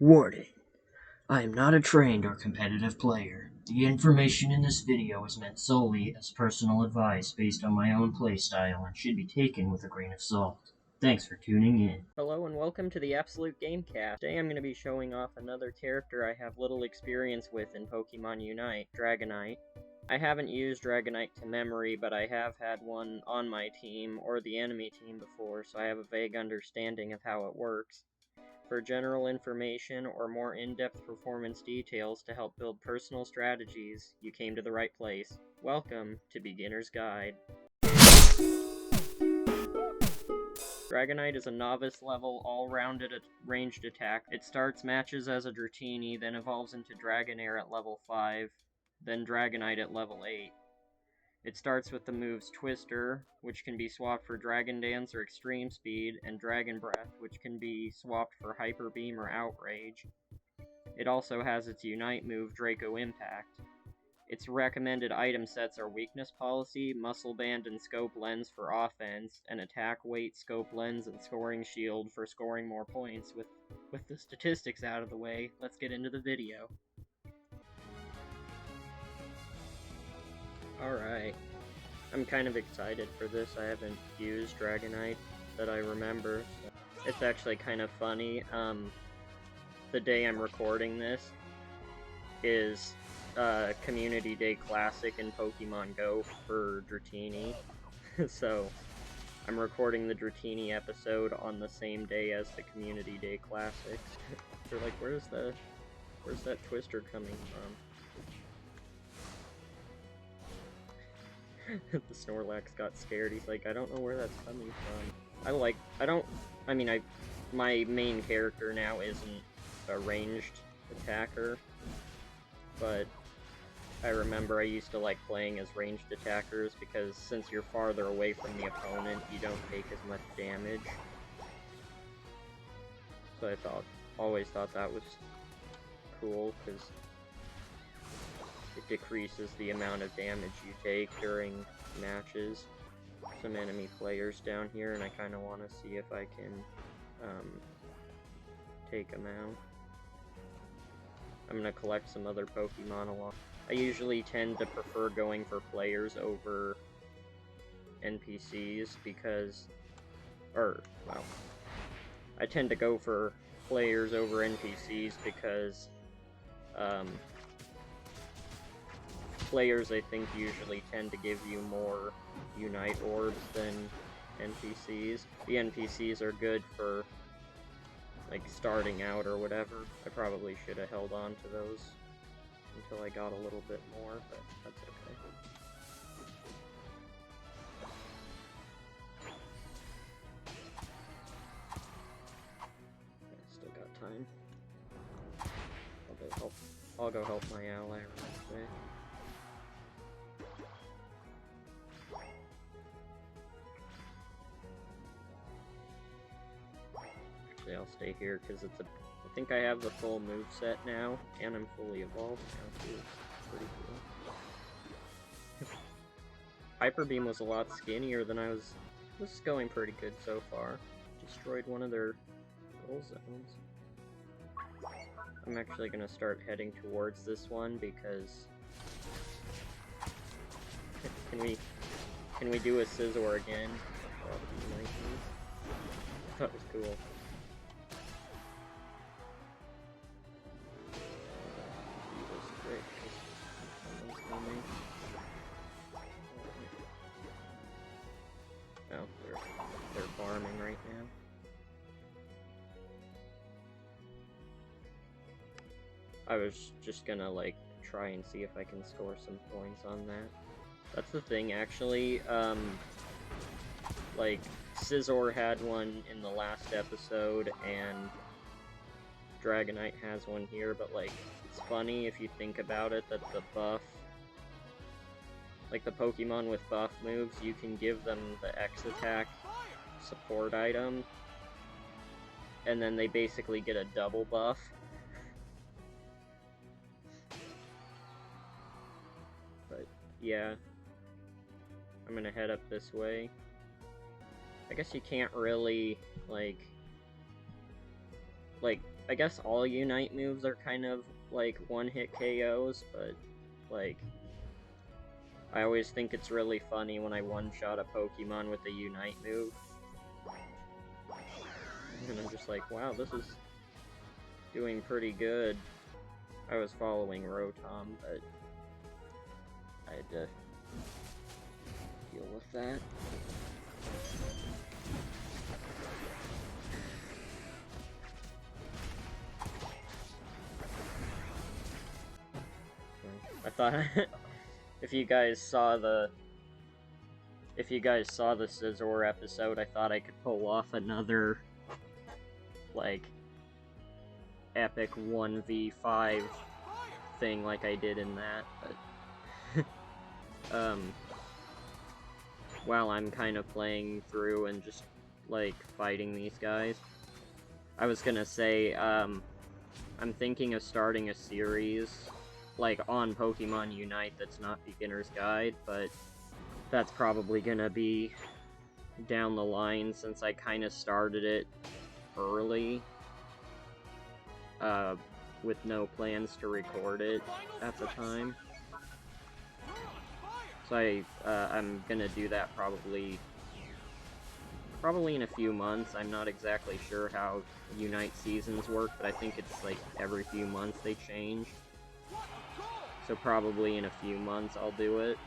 Warning: I am not a trained or competitive player. The information in this video is meant solely as personal advice based on my own playstyle and should be taken with a grain of salt. Thanks for tuning in. Hello and welcome to the Absolute Gamecast. Today I'm going to be showing off another character I have little experience with in Pokemon Unite, Dragonite. I haven't used Dragonite to memory, but I have had one on my team or the enemy team before, so I have a vague understanding of how it works. For general information or more in-depth performance details to help build personal strategies, you came to the right place. Welcome to Beginner's Guide. Dragonite is a novice-level, all-rounded ranged attack. It starts matches as a Dratini, then evolves into Dragonair at level 5, then Dragonite at level 8. It starts with the moves Twister, which can be swapped for Dragon Dance or Extreme Speed, and Dragon Breath, which can be swapped for Hyper Beam or Outrage. It also has its Unite move, Draco Impact. Its recommended item sets are Weakness Policy, Muscle Band, and Scope Lens for offense, and Attack Weight, Scope Lens, and Scoring Shield for scoring more points. With the statistics out of the way, let's get into the video. Alright, I'm kind of excited for this. I haven't used Dragonite that I remember, so it's actually kind of funny. The day I'm recording this is Community Day Classic in Pokemon Go for Dratini, so I'm recording the Dratini episode on the same day as the Community Day Classic. They're like, where's that Twister coming from? The Snorlax got scared. He's like, I don't know where that's coming from. My main character now isn't a ranged attacker, but I remember I used to like playing as ranged attackers because since you're farther away from the opponent, you don't take as much damage. So I always thought that was cool, because it decreases the amount of damage you take during matches. Some enemy players down here, and I kind of want to see if I can take them out. I'm going to collect some other Pokemon along. I usually tend to prefer going for players over NPCs because... I tend to go for players over NPCs because players, I think, usually tend to give you more Unite orbs than NPCs. The NPCs are good for, like, starting out or whatever. I probably should have held on to those until I got a little bit more, but that's okay. I still got time. I'll go help my ally right away. I'll stay here because I think I have the full moveset now, and I'm fully evolved now too. It's pretty cool. Hyper Beam was a lot skinnier than I was. This is going pretty good so far. Destroyed one of their little zones. I'm actually gonna start heading towards this one because can we do a Scizor again? Oh, that was cool. Oh, they're farming right now. I was just gonna, like, try and see if I can score some points on that. That's the thing, actually. Like, Scizor had one in the last episode, and Dragonite has one here, but, like, it's funny if you think about it that the buff, like the Pokemon with buff moves, you can give them the X-Attack support item, and then they basically get a double buff. But, yeah. I'm gonna head up this way. I guess you can't really, like, I guess all Unite moves are kind of like one-hit KOs, but like I always think it's really funny when I one-shot a Pokemon with a Unite move. And I'm just like, wow, this is doing pretty good. I was following Rotom, but I had to deal with that. I thought if you guys saw the Scizor episode, I thought I could pull off another like epic 1v5 thing like I did in that, but while I'm kind of playing through and just like fighting these guys, I was gonna say I'm thinking of starting a series like on Pokemon Unite that's not Beginner's Guide, but that's probably gonna be down the line since I kind of started it early with no plans to record it at the time. So I'm gonna do that probably in a few months. I'm not exactly sure how Unite seasons work, but I think it's like every few months they change. So probably in a few months I'll do it.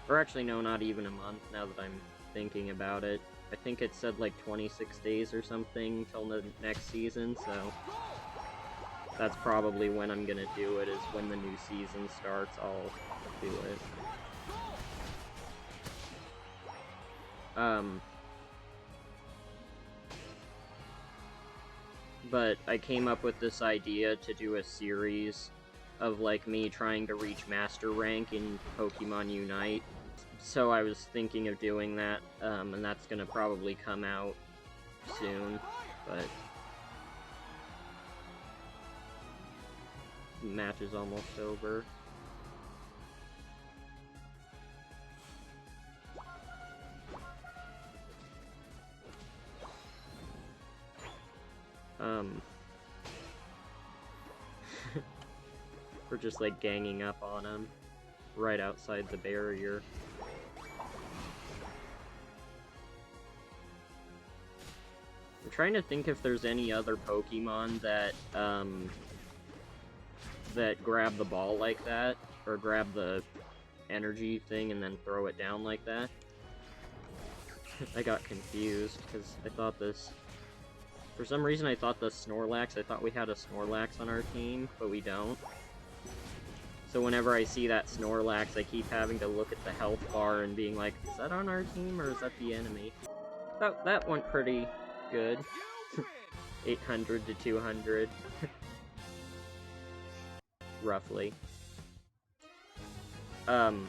Or actually, no, not even a month, now that I'm thinking about it. I think it said like 26 days or something till the next season, so that's probably when I'm gonna do it, is when the new season starts, I'll do it. But I came up with this idea to do a series of like me trying to reach Master Rank in Pokemon Unite. So I was thinking of doing that, and that's gonna probably come out soon, but the match is almost over. We're just like ganging up on him right outside the barrier. I'm trying to think if there's any other Pokemon that that grab the ball like that, or grab the energy thing and then throw it down like that. I got confused because I thought this. For some reason, I thought the Snorlax. I thought we had a Snorlax on our team, but we don't. So whenever I see that Snorlax, I keep having to look at the health bar and being like, is that on our team or is that the enemy? That went pretty good. 800 to 200. Roughly. So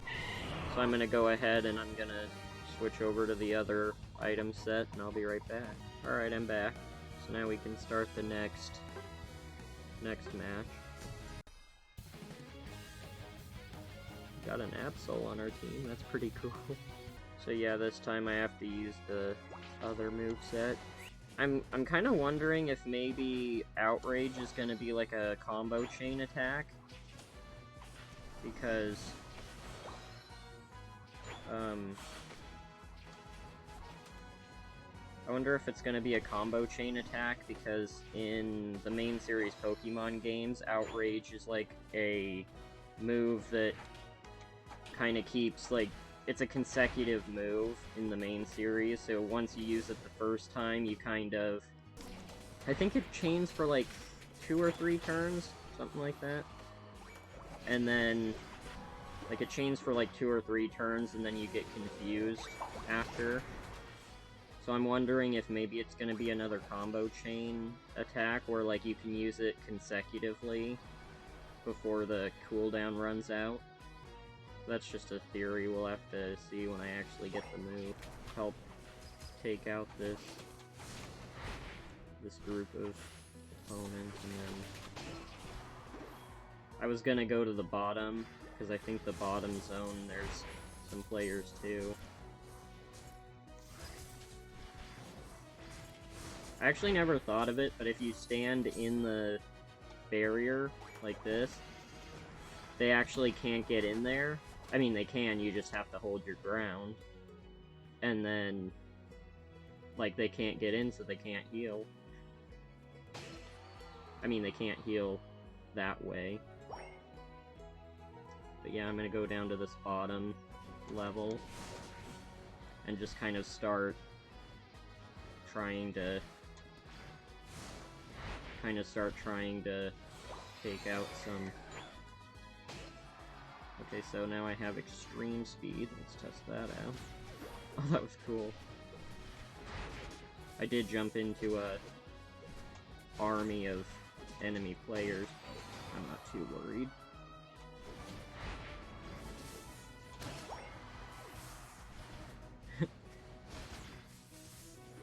I'm gonna go ahead and I'm gonna switch over to the other item set and I'll be right back. Alright, I'm back. So now we can start the next match. Got an Absol on our team, that's pretty cool. So yeah, this time I have to use the other moveset. I'm kind of wondering if maybe Outrage is going to be like a combo chain attack. Because I wonder if it's going to be a combo chain attack, because in the main series Pokemon games, Outrage is like a move that kind of keeps, like, it's a consecutive move in the main series, so once you use it the first time, you kind of, I think it chains for like 2 or 3 turns, something like that. And then, like, it chains for like 2 or 3 turns, and then you get confused after. So I'm wondering if maybe it's going to be another combo chain attack, where like you can use it consecutively before the cooldown runs out. That's just a theory, we'll have to see when I actually get the move. Help take out this group of opponents, and then I was gonna go to the bottom, because I think the bottom zone, there's some players too. I actually never thought of it, but if you stand in the barrier like this, they actually can't get in there. I mean, they can, you just have to hold your ground. And then, like, they can't get in, so they can't heal. I mean, they can't heal that way. But yeah, I'm gonna go down to this bottom level and just kind of start trying to take out some... Okay, so now I have extreme speed. Let's test that out. Oh, that was cool. I did jump into a army of enemy players. I'm not too worried.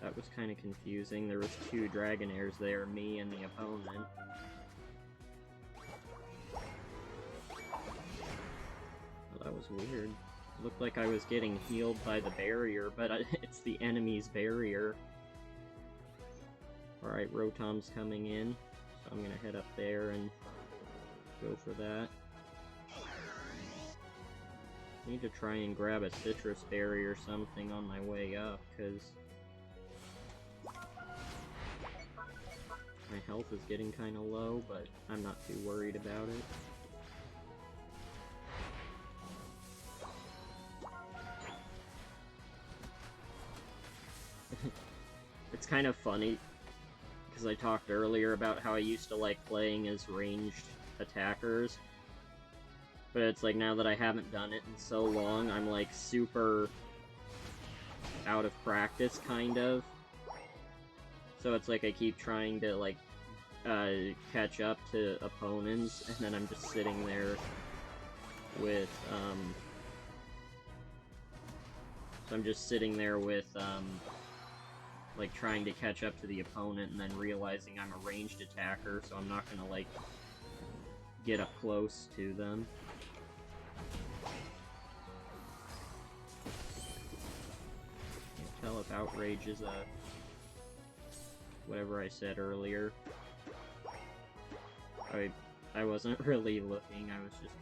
That was kind of confusing. There was 2 Dragonairs there, me and the opponent. Well, that was weird. It looked like I was getting healed by the barrier, but it's the enemy's barrier. Alright, Rotom's coming in, so I'm gonna head up there and go for that. I need to try and grab a citrus berry or something on my way up, because my health is getting kind of low, but I'm not too worried about it. It's kind of funny, because I talked earlier about how I used to like playing as ranged attackers, but it's like now that I haven't done it in so long, I'm like super out of practice, kind of. So it's like I keep trying to like catch up to opponents, and then I'm just sitting there with like trying to catch up to the opponent, and then realizing I'm a ranged attacker, so I'm not gonna like get up close to them. Can't tell if Outrage is a whatever I said earlier. I wasn't really looking, I was just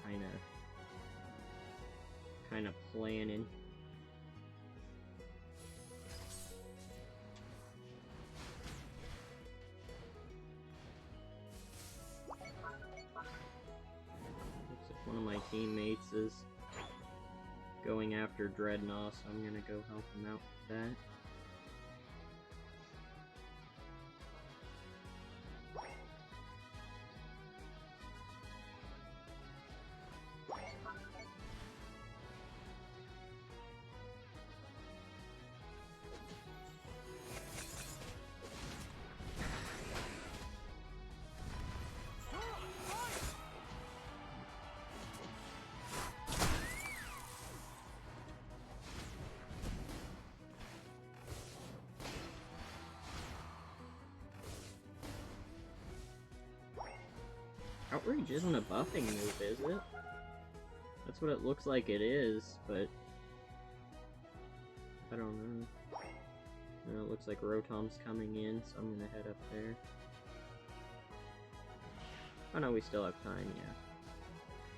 kinda planning. Looks like one of my teammates is going after Dreadnought, so I'm gonna go help him out with that. Outrage isn't a buffing move, is it? That's what it looks like it is, but I don't know. It looks like Rotom's coming in, so I'm gonna head up there. Oh no, we still have time, yeah.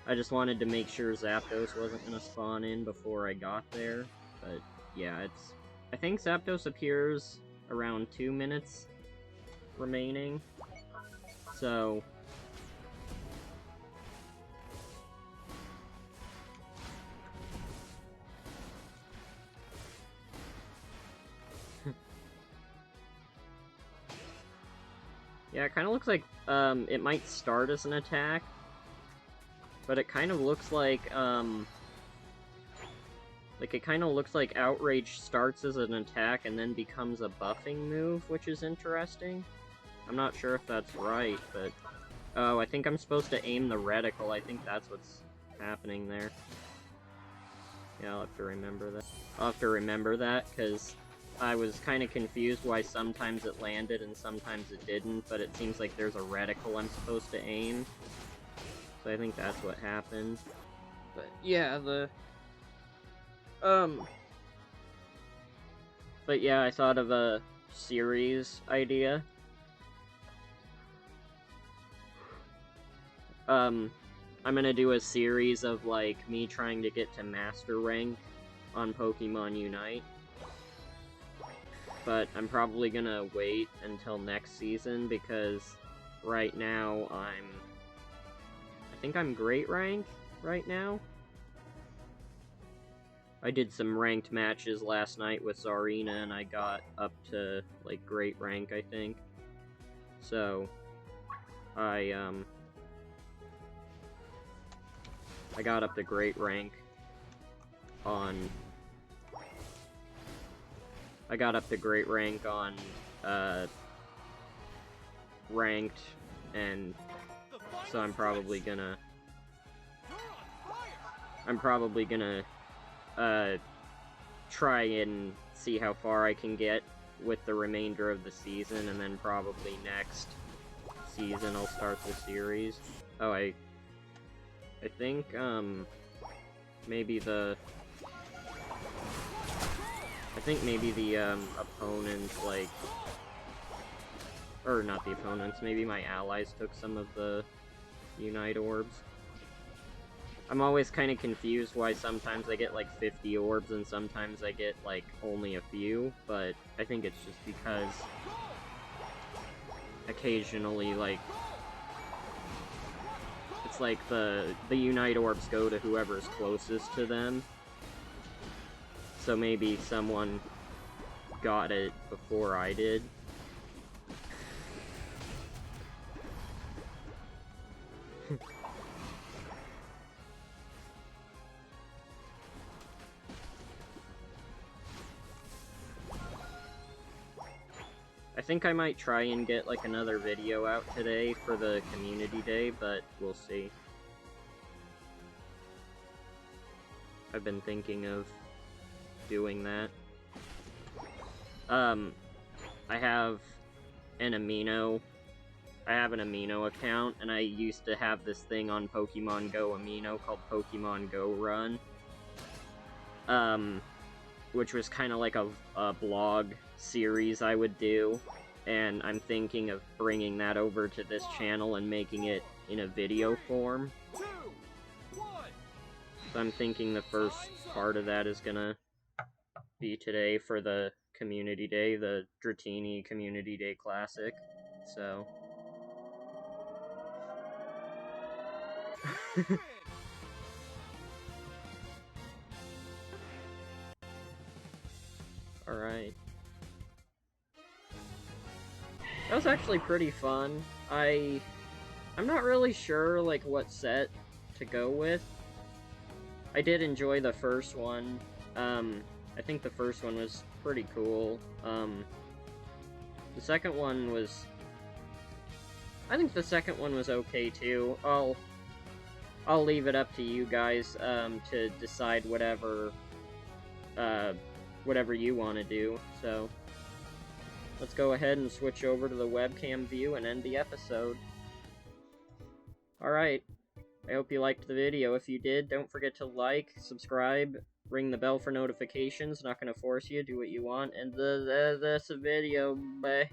I just wanted to make sure Zapdos wasn't gonna spawn in before I got there, but yeah, I think Zapdos appears around 2 minutes remaining, so... Yeah, it kind of looks like it might start as an attack, but it kind of looks like it kind of looks like Outrage starts as an attack and then becomes a buffing move, which is interesting. I'm not sure if that's right, but oh, I think I'm supposed to aim the reticle. I think that's what's happening there. Yeah, I'll have to remember that. I'll have to remember that, because I was kind of confused why sometimes it landed and sometimes it didn't, but it seems like there's a reticle I'm supposed to aim. So I think that's what happened. But yeah, but yeah, I thought of series idea. I'm gonna do a series of, like, me trying to get to Master Rank on Pokemon Unite. But I'm probably gonna wait until next season, because right now I think I'm Great Rank right now. I did some ranked matches last night with Zarina, and I got up to, like, Great Rank, I think. So, I got up to Great Rank on... Ranked, and so I'm probably gonna try and see how far I can get with the remainder of the season, and then probably next season I'll start the series. Oh, I think, maybe the opponents, like, or not the opponents, maybe my allies took some of the Unite orbs. I'm always kind of confused why sometimes I get, like, 50 orbs and sometimes I get, like, only a few, but I think it's just because occasionally, like, it's like the Unite orbs go to whoever's closest to them. So maybe someone got it before I did. I think I might try and get, like, another video out today for the community day, but we'll see. I've been thinking of doing that. I have an Amino account, and I used to have this thing on Pokemon Go Amino called Pokemon Go Run. Which was kind of like a blog series I would do, and I'm thinking of bringing that over to this channel and making it in a video form. So I'm thinking the first part of that is gonna be today for the Community Day, the Dratini Community Day Classic, so... Alright. That was actually pretty fun. I'm not really sure, like, what set to go with. I did enjoy the first one. I think the first one was pretty cool. The second one was... I think the second one was okay, too. I'll leave it up to you guys, to decide whatever you want to do, so... Let's go ahead and switch over to the webcam view and end the episode. Alright, I hope you liked the video. If you did, don't forget to like, subscribe, ring the bell for notifications. Not gonna force you, do what you want, and that's a video. Bye.